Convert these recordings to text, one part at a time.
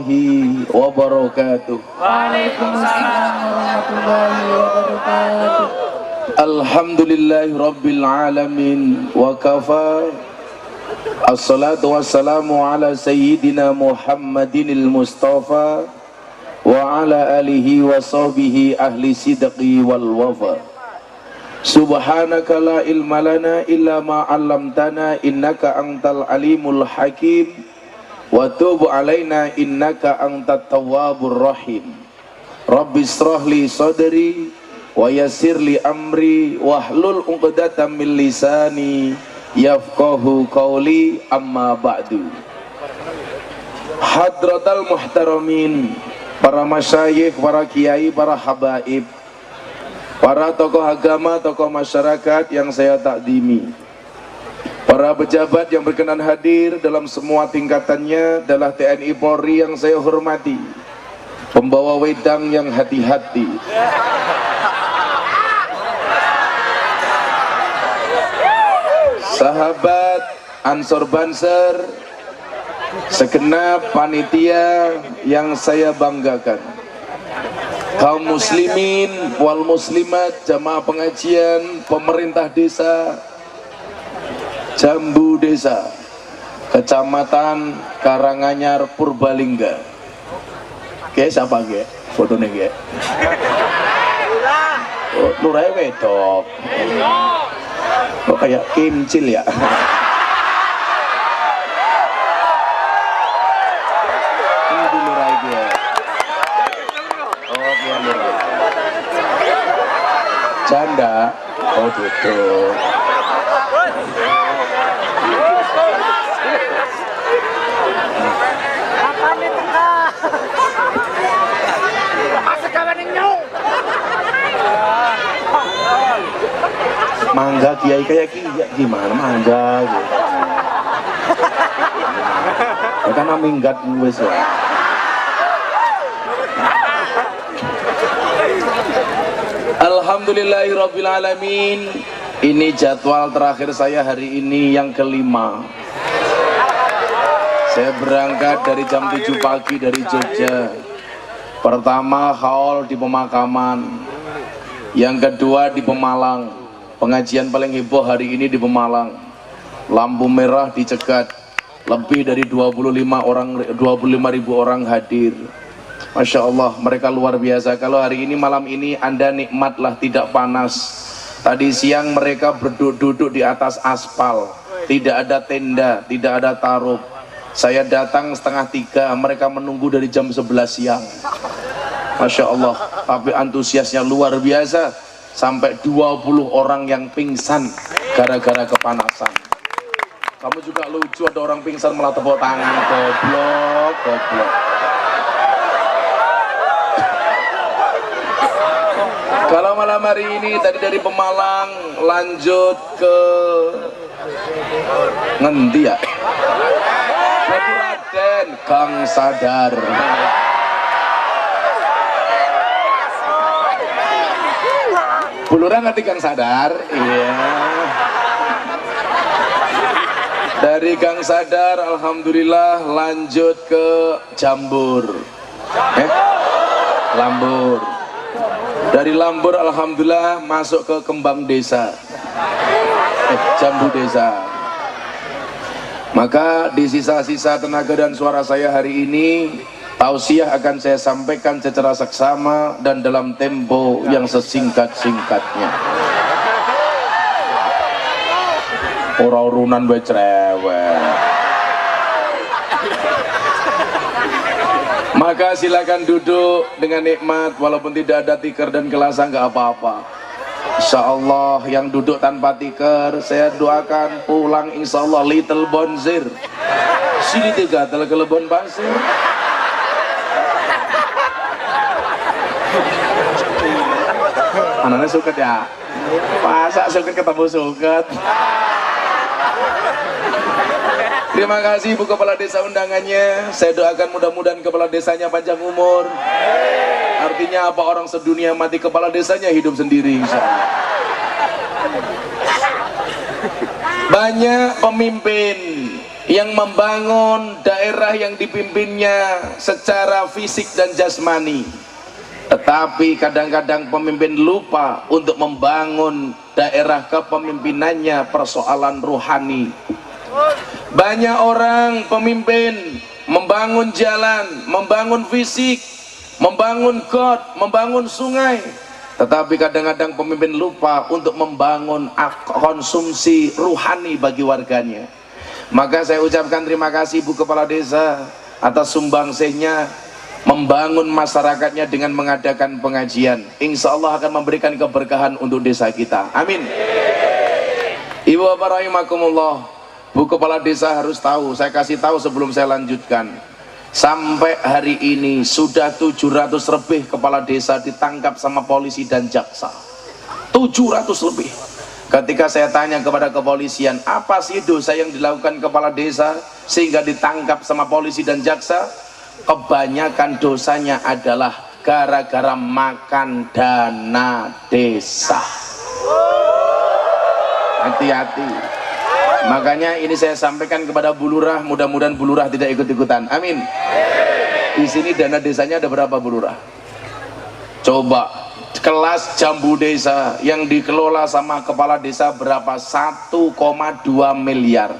warahmatullahi wabarakatuh. Waalaikumsalam warahmatullahi wabarakatuh. Alhamdulillahi rabbil alamin wa kafa. Assalatu wassalamu ala sayyidina Muhammadinil Mustafa wa ala alihi wa sahbihi ahli sidqi wal wafa. Subhanaka la ilma lana illa ma 'allamtana innaka antal alimul hakim wa tub alaina innaka antat tawwabur rahim. Rabbi israh li sadri wa yassir li amri wahlul 'uqdatam min lisani yafqahu qawli, amma ba'du. Hadratal muhtaramin, para masyayikh, para kiai, para habaib, para tokoh agama, tokoh masyarakat yang saya takdimi, para pejabat yang berkenan hadir dalam semua tingkatannya adalah TNI Polri yang saya hormati, pembawa wedang yang hati-hati, sahabat Ansor Banser, segenap panitia yang saya banggakan, kaum muslimin wal muslimat, jamaah pengajian, pemerintah desa Jambu Desa, Kecamatan Karanganyar, Purbalingga. Oke, siapa ge? Fotonya ge? Oh, Nurai wedok. Kok kayak kimcil ya? Ini dulu Nurai ge. Oh, dia Nurai. Canda. Oh, duduk. Mangga kiai kayak gimana mangga gitu. Ya kan minggat wis ya. Alhamdulillahirabbil alamin. Ini jadwal terakhir saya hari ini yang kelima. Saya berangkat dari jam 7 pagi dari Jogja. Pertama haul di pemakaman, yang kedua di Pemalang. Pengajian paling heboh hari ini di Pemalang. Lampu merah dicegat, lebih dari 25.000 orang hadir. Masya Allah, mereka luar biasa. Kalau hari ini, malam ini Anda nikmatlah, tidak panas. Tadi siang mereka berduduk di atas aspal, tidak ada tenda, tidak ada tarup. Saya datang 2:30, mereka menunggu dari jam 11 siang. Masya Allah, tapi antusiasnya luar biasa. Sampai 20 orang yang pingsan gara-gara kepanasan. Kamu juga lucu, ada orang pingsan malah tepuk tangan. Goblok, goblok. Kalau malam hari ini tadi dari Pemalang lanjut ke ngendi ya? Raden Kang Sadar. Bulurang ngerti Kang Sadar? Iya. Dari Kang Sadar alhamdulillah lanjut ke Jambur. Lambur. Dari Lambur alhamdulillah masuk ke Kembang Desa. Jambu Desa. Maka di sisa-sisa tenaga dan suara saya hari ini, tausiah akan saya sampaikan secara seksama dan dalam tempo yang sesingkat-singkatnya. Ora-urunan bae cerewet. Maka silakan duduk dengan nikmat, walaupun tidak ada tikar dan gelas nggak apa-apa. Insya Allah yang duduk tanpa tikar, saya doakan pulang insya Allah little bonzir. Sini tiga tel kelebon pasir. Anaknya suket ya? Masa suket ketemu suket? Terima kasih Ibu Kepala Desa undangannya. Saya doakan mudah-mudahan kepala desanya panjang umur. Artinya apa, orang sedunia mati, kepala desanya hidup sendiri insya Allah. Banyak pemimpin yang membangun daerah yang dipimpinnya secara fisik dan jasmani, tetapi kadang-kadang pemimpin lupa untuk membangun daerah kepemimpinannya persoalan rohani. Banyak orang pemimpin membangun jalan, membangun fisik, membangun got, membangun sungai, tetapi kadang-kadang pemimpin lupa untuk membangun konsumsi rohani bagi warganya. Maka saya ucapkan terima kasih Bu Kepala Desa atas sumbangsihnya membangun masyarakatnya dengan mengadakan pengajian. Insya Allah akan memberikan keberkahan untuk desa kita. Amin. Ibu bapak rahimakumullah, Bu Kepala Desa harus tahu, saya kasih tahu sebelum saya lanjutkan. Sampai hari ini sudah 700 lebih kepala desa ditangkap sama polisi dan jaksa. 700 lebih. Ketika saya tanya kepada kepolisian, apa sih dosa yang dilakukan kepala desa sehingga ditangkap sama polisi dan jaksa? Kebanyakan dosanya adalah gara-gara makan dana desa. Hati-hati. Makanya ini saya sampaikan kepada Bu Lurah, mudah-mudahan Bu Lurah tidak ikut-ikutan. Amin. Di sini dana desanya ada berapa Bu Lurah? Coba kelas jambu desa yang dikelola sama kepala desa berapa? 1,2 miliar.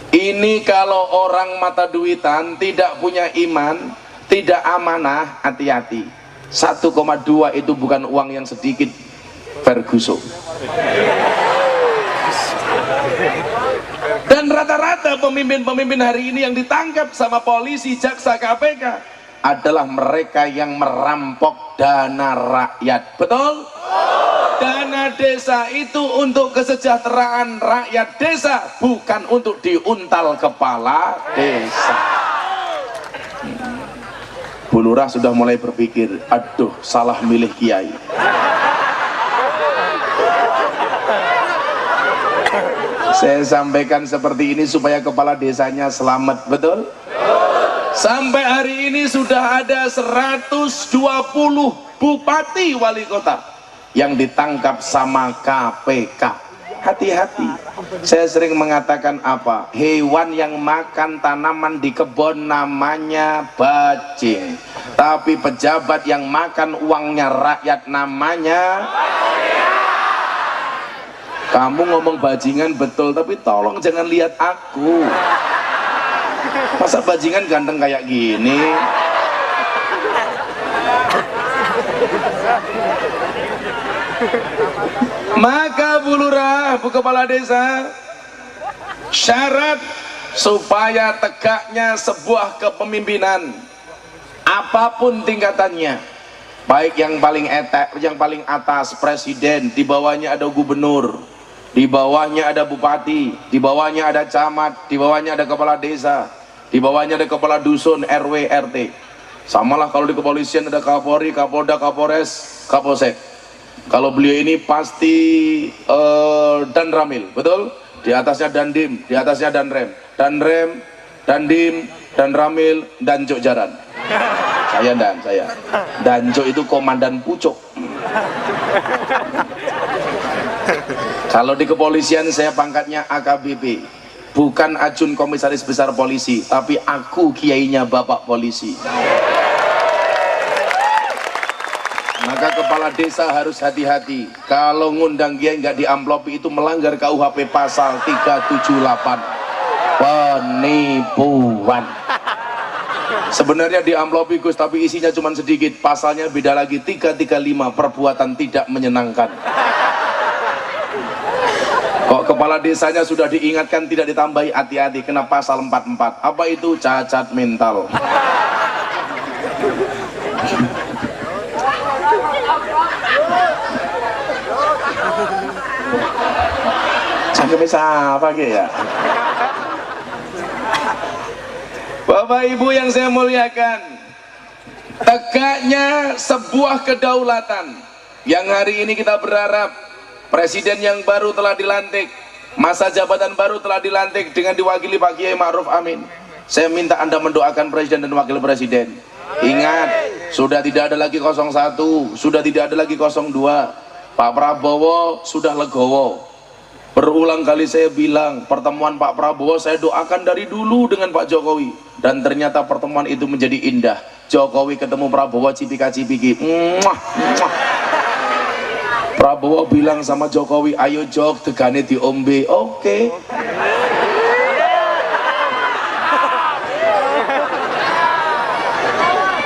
Ini kalau orang mata duitan, tidak punya iman, tidak amanah, hati-hati. 1,2 itu bukan uang yang sedikit, Ferguson. Dan rata-rata pemimpin-pemimpin hari ini yang ditangkap sama polisi, jaksa, KPK adalah mereka yang merampok dana rakyat. Betul? Dana desa itu untuk kesejahteraan rakyat desa, bukan untuk diuntal kepala desa. Bu Lurah sudah mulai berpikir, aduh salah milih kiai. Saya sampaikan seperti ini supaya kepala desanya selamat. Betul? Sampai hari ini sudah ada 120 bupati wali kota yang ditangkap sama KPK. Hati-hati. Saya sering mengatakan apa? Hewan yang makan tanaman di kebun namanya bajing, tapi pejabat yang makan uangnya rakyat namanya. Kamu ngomong bajingan betul, tapi tolong jangan lihat aku. Masa bajingan ganteng kayak gini? Maka Bu Lurah, Bu Kepala Desa, syarat supaya tegaknya sebuah kepemimpinan apapun tingkatannya, baik yang paling yang paling atas presiden, di bawahnya ada gubernur, di bawahnya ada bupati, di bawahnya ada camat, di bawahnya ada kepala desa, di bawahnya ada kepala dusun, RW, RT. Samalah kalau di kepolisian ada Kapolri, Kapolda, Kapolres, Kapolsek. Kalau beliau ini pasti dan Ramil, betul? Di atasnya Dandim, di atasnya Danrem, Dandim, dan Ramil, dan Cuk Jaran. Saya. Danjo itu komandan pucuk. Kalau di kepolisian saya pangkatnya AKBP, bukan Ajun Komisaris Besar Polisi, tapi aku kiainya Bapak Polisi. Maka kepala desa harus hati-hati. Kalau ngundang kiai nggak diamplopi itu melanggar KUHP pasal 378, penipuan. Sebenarnya diamplopi Gus, tapi isinya cuma sedikit. Pasalnya beda lagi, 335, perbuatan tidak menyenangkan. Kok kepala desanya sudah diingatkan tidak ditambahi, hati-hati kena pasal 44. Apa itu? Cacat mental. Cangkeme siapa ya? Bapak Ibu yang saya muliakan, tegaknya sebuah kedaulatan yang hari ini kita berharap presiden yang baru telah dilantik, masa jabatan baru telah dilantik dengan diwakili Pak Kiai Ma'ruf Amin. Saya minta Anda mendoakan presiden dan wakil presiden. Ingat, sudah tidak ada lagi 01, sudah tidak ada lagi 02. Pak Prabowo sudah legowo. Berulang kali saya bilang, pertemuan Pak Prabowo saya doakan dari dulu dengan Pak Jokowi, dan ternyata pertemuan itu menjadi indah. Jokowi ketemu Prabowo cipika-cipiki. Muah, muah. Prabowo bilang sama Jokowi, ayo Jok, tegane diombe. Oke.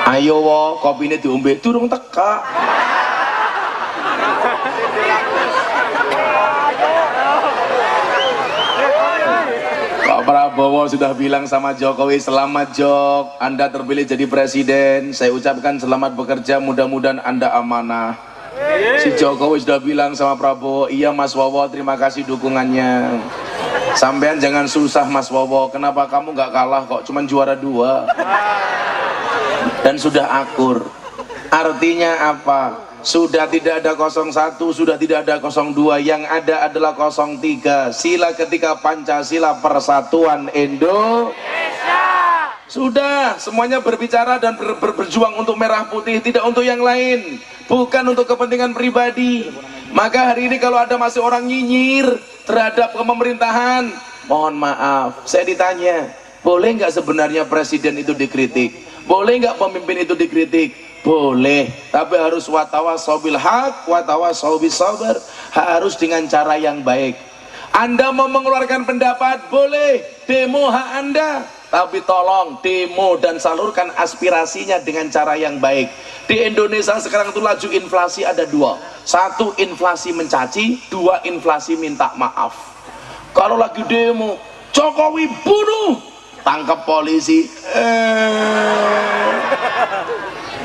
Ayo wo, kopine diombe. Durung teka. Pak Prabowo sudah bilang sama Jokowi, selamat Jok, Anda terpilih jadi presiden. Saya ucapkan selamat bekerja, mudah-mudahan Anda amanah. Si Jokowi sudah bilang sama Prabowo, iya Mas Wowo, terima kasih dukungannya. Sampean jangan susah Mas Wowo, kenapa kamu nggak kalah kok, cuman juara 2. Dan sudah akur. Artinya apa? Sudah tidak ada 01, sudah tidak ada 02, yang ada adalah 03. Sila ketika Pancasila, Persatuan Indonesia. Sudah, semuanya berbicara dan berjuang untuk merah putih, tidak untuk yang lain, bukan untuk kepentingan pribadi. Maka hari ini kalau ada masih orang nyinyir terhadap pemerintahan, mohon maaf, saya ditanya, boleh nggak sebenarnya presiden itu dikritik? Boleh nggak pemimpin itu dikritik? Boleh, tapi harus watawasau bil haq, watawasau bis sabar, harus dengan cara yang baik. Anda mau mengeluarkan pendapat, boleh, demo hak Anda, tapi tolong demo dan salurkan aspirasinya dengan cara yang baik. Di Indonesia sekarang itu laju inflasi ada 2. 1, inflasi mencaci, 2, inflasi minta maaf. Kalau lagi demo, Jokowi bunuh, tangkap polisi,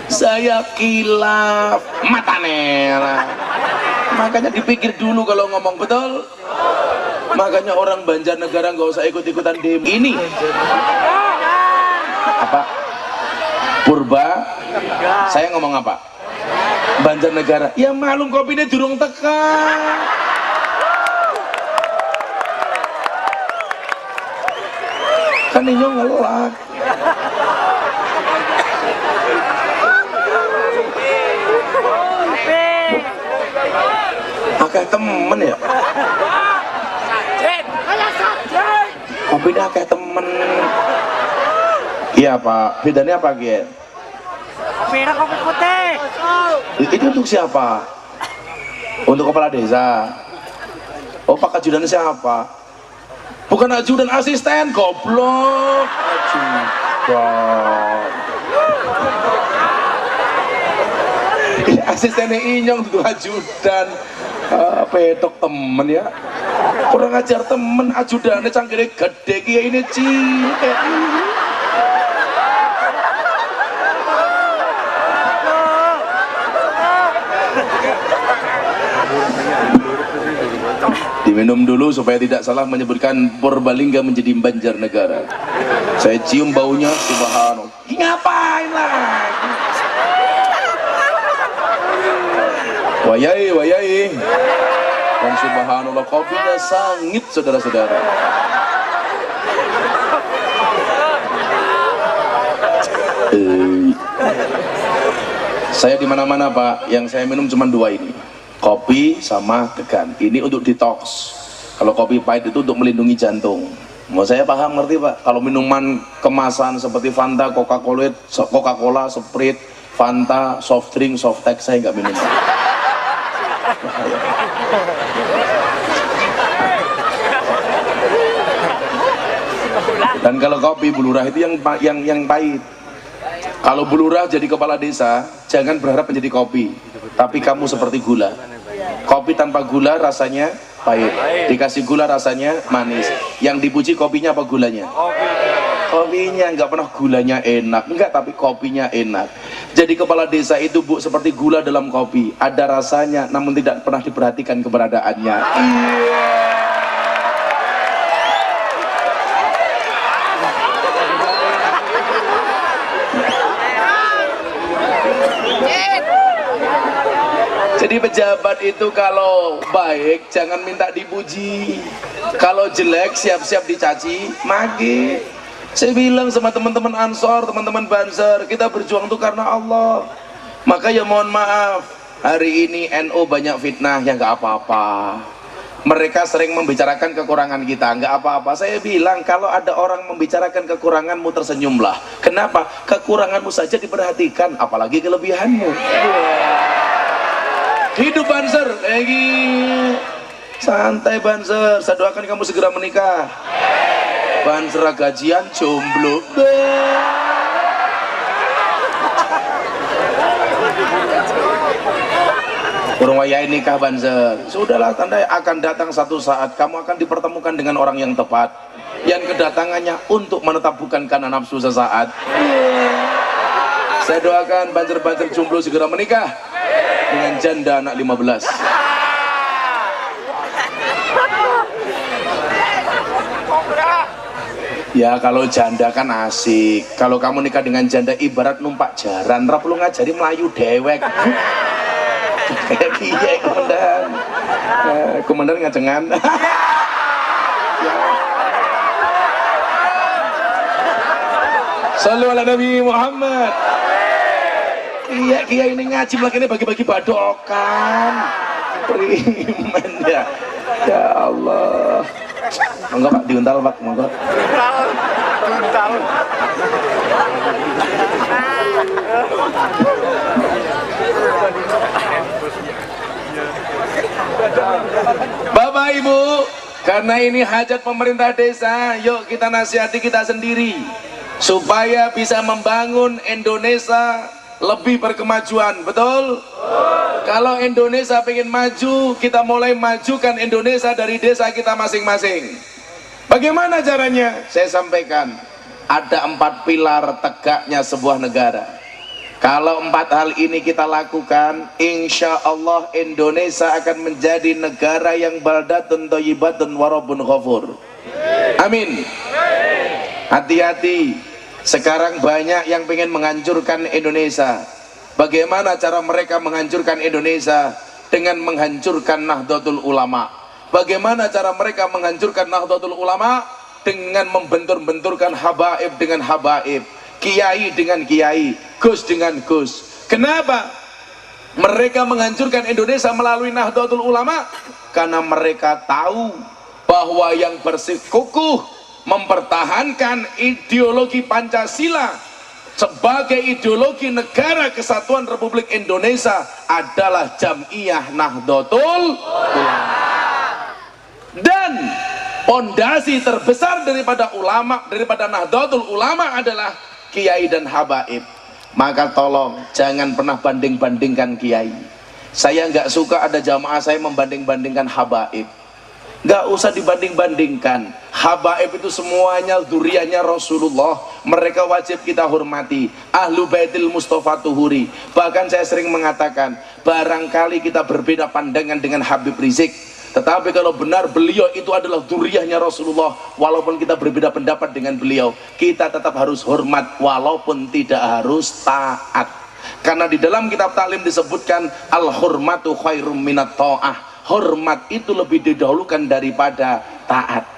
saya kilaf, mata merah. Makanya dipikir dulu kalau ngomong, betul. Makanya orang Banjarnegara nggak usah ikut-ikutan demo. Ini apa? Purba. Saya ngomong apa? Banjarnegara. Ya malum kopinya durung teka. Kan ini ngelak. Akeh temen ya. Kopi ini akeh temen. Iya Pak, bedanya apa Gen? Merah kopi putih. Itu untuk siapa? Untuk kepala desa. Oh Pak ajudan siapa? Bukan ajudan, asisten, goblok. Ajudan. Asistennya Inyong itu ajudan. Pedok temen ya, kurang ajar temen. Ajudannya cangkirnya gede, kayak ini cilik. Diminum dulu supaya tidak salah menyebutkan Purbalingga menjadi Banjarnegara. Saya cium baunya, subhanallah. Ngapain lagi? Wayai, wayai. Dan subhanallah, kopinya sangit saudara-saudara. Saya di mana-mana Pak, yang saya minum cuma 2 ini, kopi sama degan. Ini untuk detox. Kalau kopi pahit itu untuk melindungi jantung. Mau saya paham, ngerti Pak? Kalau minuman kemasan seperti Fanta, Coca-Cola, Sprite, Fanta, soft drink, soft tech, saya nggak minum. Dan kalau kopi bulurah itu yang pahit. Kalau bulurah jadi kepala desa, jangan berharap menjadi kopi, tapi kamu seperti gula. Kopi tanpa gula rasanya pahit, dikasih gula rasanya manis. Yang dipuji kopinya apa gulanya? Kopinya, nggak pernah gulanya enak, enggak, tapi kopinya enak. Jadi kepala desa itu Bu seperti gula dalam kopi, ada rasanya namun tidak pernah diperhatikan keberadaannya. Jadi pejabat itu kalau baik jangan minta dipuji, kalau jelek siap-siap dicaci maki. Saya bilang sama teman-teman Ansor, teman-teman Banser, kita berjuang itu karena Allah. Maka ya mohon maaf, hari ini NU banyak fitnah, ya nggak apa-apa. Mereka sering membicarakan kekurangan kita, nggak apa-apa. Saya bilang kalau ada orang membicarakan kekuranganmu, tersenyumlah. Kenapa? Kekuranganmu saja diperhatikan, apalagi kelebihanmu. Hidup Banser kayak gini. Santai Banser, saya doakan kamu segera menikah. Banser gajian jomblo. Kurang wayai nikah Banser. Sudahlah, tanda akan datang satu saat kamu akan dipertemukan dengan orang yang tepat, yang kedatangannya untuk menetapkan karena nafsu sesaat. Saya doakan Banser-Banser jomblo segera menikah dengan janda anak 15. Ya kalau janda kan asik. Kalau kamu nikah dengan janda ibarat numpak jaran, ra perlu ngajari melayu dewek. Kayak kiai komandan. Komandan ngajengan. Sallu ala Nabi Muhammad. Iya kiai ini ngaji lagi ini bagi-bagi badokan. Beriman ya. Ya Allah. Monggo Pak diuntal Pak, monggo. Diuntal. Bapak Ibu, karena ini hajat pemerintah desa, yuk kita nasihati kita sendiri supaya bisa membangun Indonesia lebih berkemajuan, betul? Kalau Indonesia pengen maju, kita mulai majukan Indonesia dari desa kita masing-masing. Bagaimana caranya? Saya sampaikan, ada 4 pilar tegaknya sebuah negara. Kalau 4 hal ini kita lakukan, insya Allah Indonesia akan menjadi negara yang baldatun thayyibatun warabun ghafur. Amin. Hati-hati, sekarang banyak yang pengen menghancurkan Indonesia. Bagaimana cara mereka menghancurkan Indonesia? Dengan menghancurkan Nahdlatul Ulama. Bagaimana cara mereka menghancurkan Nahdlatul Ulama? Dengan membentur-benturkan habaib dengan habaib, kiai dengan kiai, gus dengan gus. Kenapa mereka menghancurkan Indonesia melalui Nahdlatul Ulama? Karena mereka tahu bahwa yang bersikukuh mempertahankan ideologi Pancasila sebagai ideologi negara kesatuan Republik Indonesia adalah Jam'iyah Nahdlatul Ulama. Dan pondasi terbesar daripada ulama, daripada Nahdlatul Ulama adalah kiai dan habaib. Maka tolong jangan pernah banding-bandingkan kiai. Saya nggak suka ada jamaah saya membanding-bandingkan habaib. Nggak usah dibanding-bandingkan. Habaib itu semuanya dzurriyyahnya Rasulullah. Mereka wajib kita hormati. Ahlu Baitil Mustafa Tuhuri. Bahkan saya sering mengatakan, barangkali kita berbeda pandangan dengan Habib Rizik, tetapi kalau benar beliau itu adalah dzurriyyahnya Rasulullah, walaupun kita berbeda pendapat dengan beliau, kita tetap harus hormat walaupun tidak harus taat. Karena di dalam kitab taklim disebutkan al-hurmatu khairum minat ta'ah. Hormat itu lebih didahulukan daripada taat.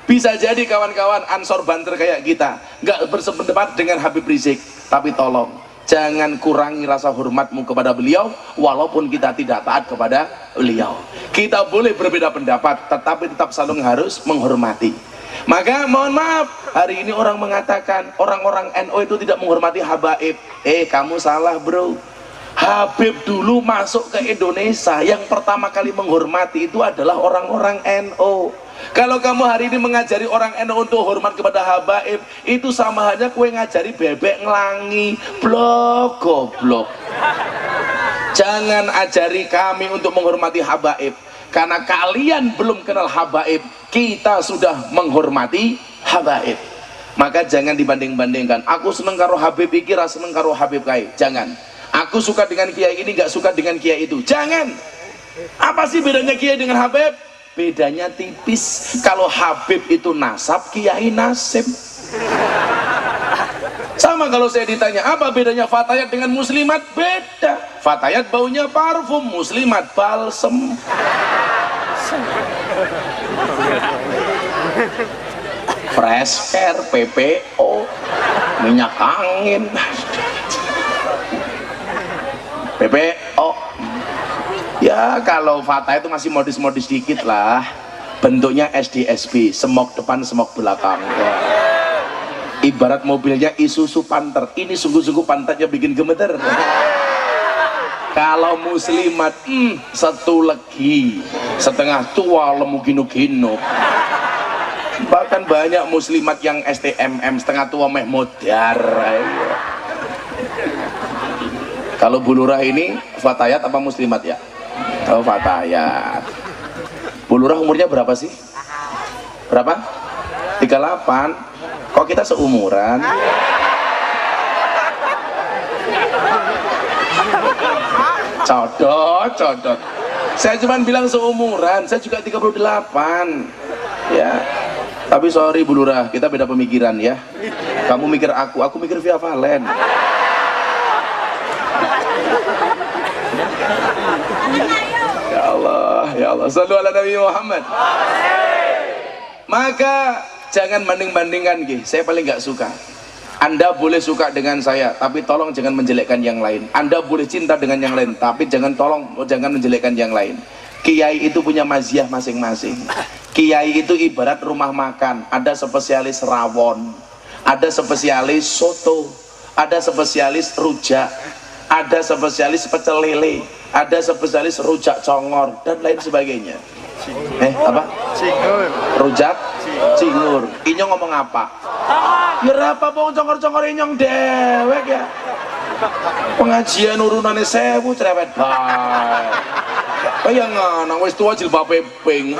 Bisa jadi kawan-kawan Ansor Banter kayak kita nggak bersependapat dengan Habib Rizik, tapi tolong jangan kurangi rasa hormatmu kepada beliau walaupun kita tidak taat kepada beliau. Kita boleh berbeda pendapat, tetapi tetap saling harus menghormati. Maka mohon maaf, hari ini orang mengatakan orang-orang NU itu tidak menghormati habaib. Kamu salah bro. Habib dulu masuk ke Indonesia, yang pertama kali menghormati itu adalah orang-orang NU. Kalau kamu hari ini mengajari orang NU untuk hormat kepada habaib, itu sama halnya kue ngajari bebek ngelangi. Blok goblok. Jangan ajari kami untuk menghormati habaib, karena kalian belum kenal habaib, kita sudah menghormati habaib. Maka jangan dibanding-bandingkan. Aku seneng karo Habib iki, ra seneng karo Habib kae. Jangan. Aku suka dengan kiai ini, gak suka dengan kiai itu. Jangan. Apa sih bedanya kiai dengan Habib? Bedanya tipis. Kalau Habib itu nasab, kiai nasib. Sama kalau saya ditanya, apa bedanya Fatayat dengan Muslimat? Beda. Fatayat baunya parfum, Muslimat balsem. Fresh Care, PPO, minyak angin, PPO. Ya Ya kalau Fatah itu masih modis-modis dikit lah. Bentuknya SDSB, semok depan semok belakang ya. Ibarat mobilnya Isuzu Panther, ini sungguh-sungguh pantatnya bikin gemeter. Kalau muslimat satu legi setengah tua lemu ginu-ginu. Bahkan banyak muslimat yang STMM setengah tua meh modar. Kalau Bu Lurah ini fatayat apa muslimat ya? Oh fatayat. Bu Lurah umurnya berapa sih? Berapa? 38. Kok kita seumuran? Codot. Saya cuma bilang seumuran, saya juga 38. Ya. Tapi sorry Bu Lurah, kita beda pemikiran ya. Kamu mikir aku mikir Via Valen. Ya Allah, sallu ala Nabi Muhammad. Maka jangan banding-bandingkan, saya paling nggak suka. Anda boleh suka dengan saya, tapi tolong jangan menjelekkan yang lain. Anda boleh cinta dengan yang lain, tapi jangan menjelekkan yang lain. Kiai itu punya maziah masing-masing. Kiai itu ibarat rumah makan, ada spesialis rawon, ada spesialis soto, ada spesialis rujak, ada spesialis pecel lele, ada spesialis rujak congor dan lain sebagainya. Apa? Cingur. Rujak cingur. Inyong ngomong apa? Ya apa pong congor-congor inyong dewek ya. Pengajian urunane 1000 cerewet bae. Kaya nganang wis tua jilbabe pink.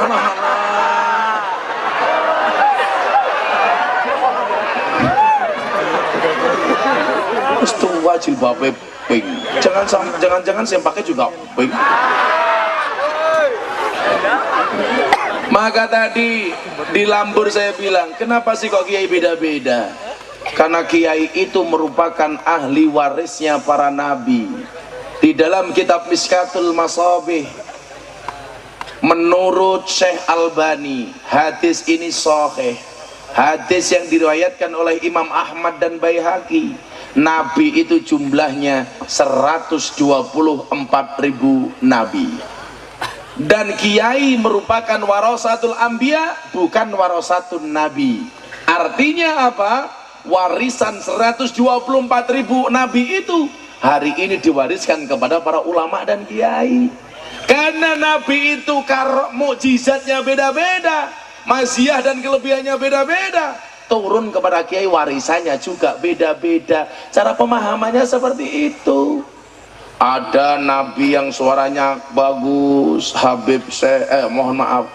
Wis tua jilbabe pink. Jangan-jangan saya pakai juga pink. Maka tadi di Lambur saya bilang, kenapa sih kok kiai beda-beda? Karena kiai itu merupakan ahli warisnya para nabi. Di dalam kitab Miskatul Masabih, menurut Syekh Albani, hadis ini sahih. Hadis yang diriwayatkan oleh Imam Ahmad dan Baihaqi. Nabi itu jumlahnya 124.000 nabi. Dan kiai merupakan warasatul anbiya, bukan warasatun nabi. Artinya apa? Warisan 124.000 nabi itu hari ini diwariskan kepada para ulama dan kiai. Karena nabi itu mukjizatnya beda-beda, maziah dan kelebihannya beda-beda. Turun kepada kiai warisannya juga beda-beda. Cara pemahamannya seperti itu. Ada nabi yang suaranya bagus,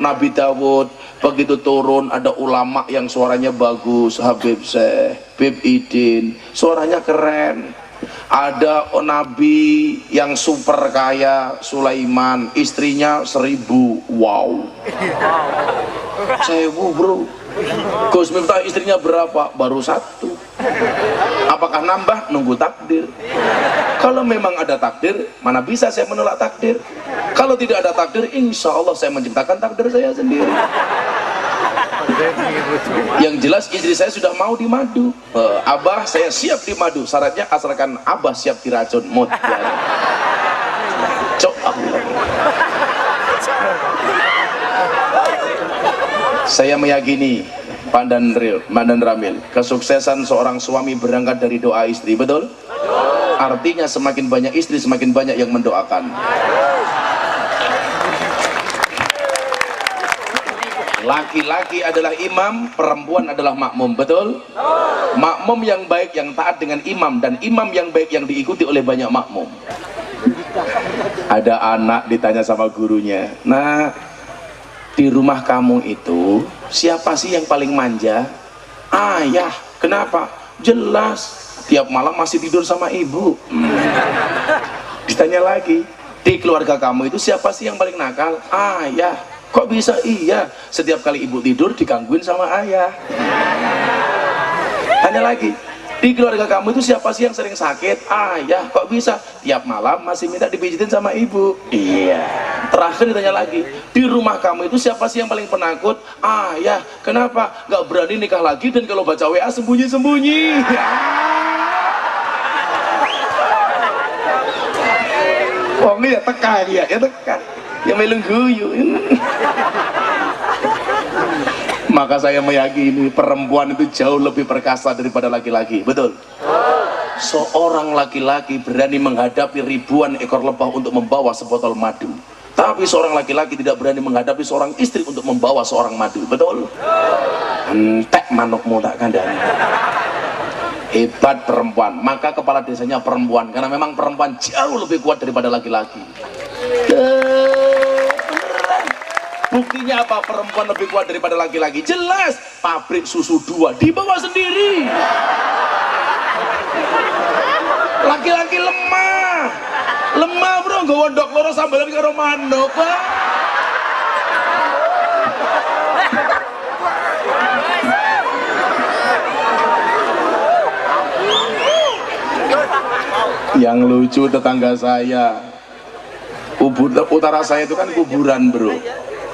Nabi Dawud. Begitu turun ada ulama yang suaranya bagus, Habib Syekh, Bib Idin, suaranya keren. Ada nabi yang super kaya, Sulaiman, istrinya 1000. Wow. 1000 bro. Gus Miftah istrinya berapa? Baru 1. Apakah nambah? Nunggu takdir. Kalau memang ada takdir, mana bisa saya menolak takdir? Kalau tidak ada takdir, insya Allah saya menciptakan takdir saya sendiri. Yang jelas istri saya sudah mau di madu. Abah saya siap di madu. Syaratnya asalkan abah siap diracun mut. Cok Allah. Saya meyakini Pandan Ramil, kesuksesan seorang suami berangkat dari doa istri, betul? Artinya semakin banyak istri, semakin banyak yang mendoakan. Laki-laki adalah imam, perempuan adalah makmum, betul? Makmum yang baik yang taat dengan imam, dan imam yang baik yang diikuti oleh banyak makmum. Ada anak ditanya sama gurunya, nah di rumah kamu itu siapa sih yang paling manja? Ayah. Kenapa? Jelas tiap malam masih tidur sama ibu. Ditanya lagi, di keluarga kamu itu siapa sih yang paling nakal? Ayah. Kok bisa? Iya, setiap kali ibu tidur digangguin sama ayah. Tanya lagi, di keluarga kamu itu siapa sih yang sering sakit? Ayah. Kok bisa? Tiap malam masih minta dipijitin sama ibu. Iya. Terakhir ditanya lagi, di rumah kamu itu siapa sih yang paling penakut? Ayah. Kenapa? Gak berani nikah lagi dan kalau baca WA sembunyi-sembunyi. Oh ini ya teka dia, ya teka. Ya meleng guyu. Maka saya meyakini perempuan itu jauh lebih perkasa daripada laki-laki. Betul? Seorang laki-laki berani menghadapi ribuan ekor lebah untuk membawa sebotol madu, tapi seorang laki-laki tidak berani menghadapi seorang istri untuk membawa seorang madu. Betul? Entek manukmu tak kandani. Hebat perempuan. Maka kepala desanya perempuan, karena memang perempuan jauh lebih kuat daripada laki-laki. Buktinya apa perempuan lebih kuat daripada laki-laki? Jelas, pabrik susu 2 dibawa sendiri. Laki-laki lemah, lemah bro, nggawa ndok loro sambalan karo manuk. Yang lucu tetangga saya, utara saya itu kan kuburan bro.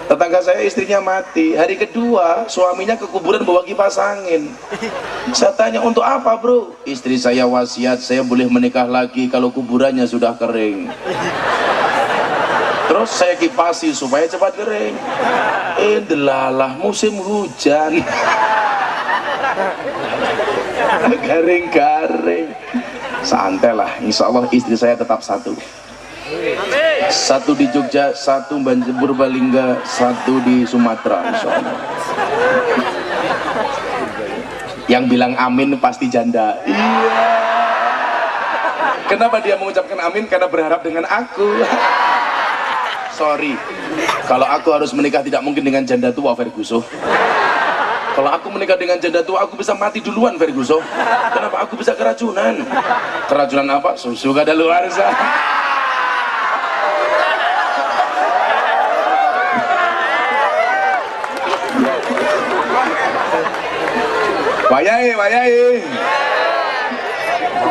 Tetangga saya istrinya mati, hari kedua suaminya ke kuburan bawa kipas angin. Saya tanya, untuk apa bro? Istri saya wasiat saya boleh menikah lagi kalau kuburannya sudah kering. Terus saya kipasi supaya cepat kering. Delalah musim hujan. Garing-garing. Santai lah, insya Allah istri saya tetap satu. Satu di Jogja, satu Purbalingga, satu di Sumatera, insya Allah. Yang bilang amin pasti janda. Iya. Kenapa dia mengucapkan amin? Karena berharap dengan aku. Sorry, kalau aku harus menikah tidak mungkin dengan janda tua, Ferguson. Kalau aku menikah dengan janda tua, aku bisa mati duluan, Ferguson. Kenapa? Aku bisa keracunan. Keracunan apa? Susu kadaluarsa. Wayai, wayai.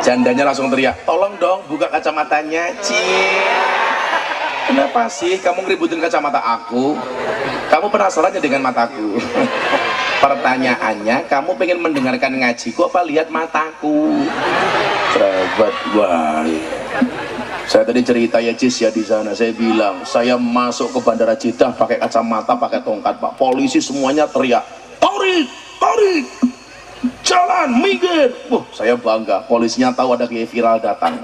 Jandanya langsung teriak, tolong dong buka kacamatanya. Kenapa sih kamu ngeributin kacamata aku? Kamu penasarannya dengan mataku? Pertanyaannya, kamu pengen mendengarkan ngajiku apa lihat mataku? Sahabat, wah. Saya tadi cerita ya Cis ya di sana. Saya bilang, saya masuk ke Bandara Jeddah pakai kacamata, pakai tongkat, Pak. Polisi semuanya teriak, tarik, tarik. Jalan, minggir. Saya bangga, polisinya tahu ada kiai viral datang.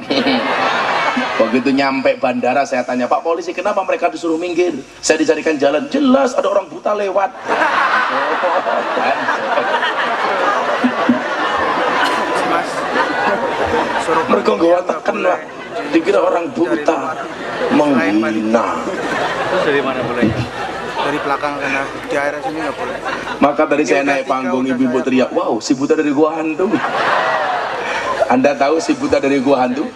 Begitu nyampe bandara saya tanya, Pak polisi kenapa mereka disuruh minggir? Saya dicarikan jalan, jelas ada orang buta lewat. Mereka gak terkena, dikira orang buta, menghina. Terus dari mana boleh? Dari belakang karena di area sini nggak boleh. Maka tadi saya naik panggung, ibu-ibu teriak, wow si buta dari gua hantu. Anda tahu si buta dari gua hantu?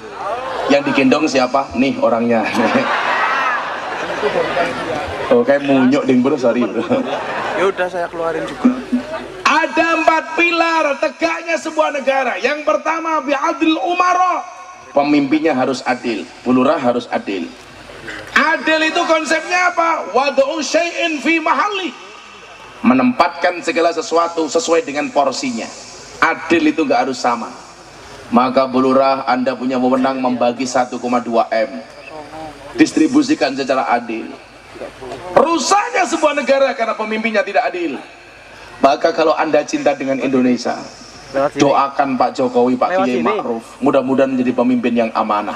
Yang digendong siapa? Nih orangnya. Oh kayak munyuk ding bro, sorry bro. Ya udah saya keluarin juga. Ada 4 pilar tegaknya sebuah negara. Yang pertama bi'adil umara, pemimpinnya harus adil, bulurah harus adil. Adil itu konsepnya apa? Wadu'u syai'in fi mahalli, menempatkan segala sesuatu sesuai dengan porsinya. Adil itu gak harus sama. Maka bulurah Anda punya wewenang membagi 1,2 M, distribusikan secara adil. Rusaknya sebuah negara karena pemimpinnya tidak adil. Maka kalau Anda cinta dengan Indonesia, doakan Pak Jokowi, Pak Kiai Ma'ruf, mudah-mudahan menjadi pemimpin yang amanah.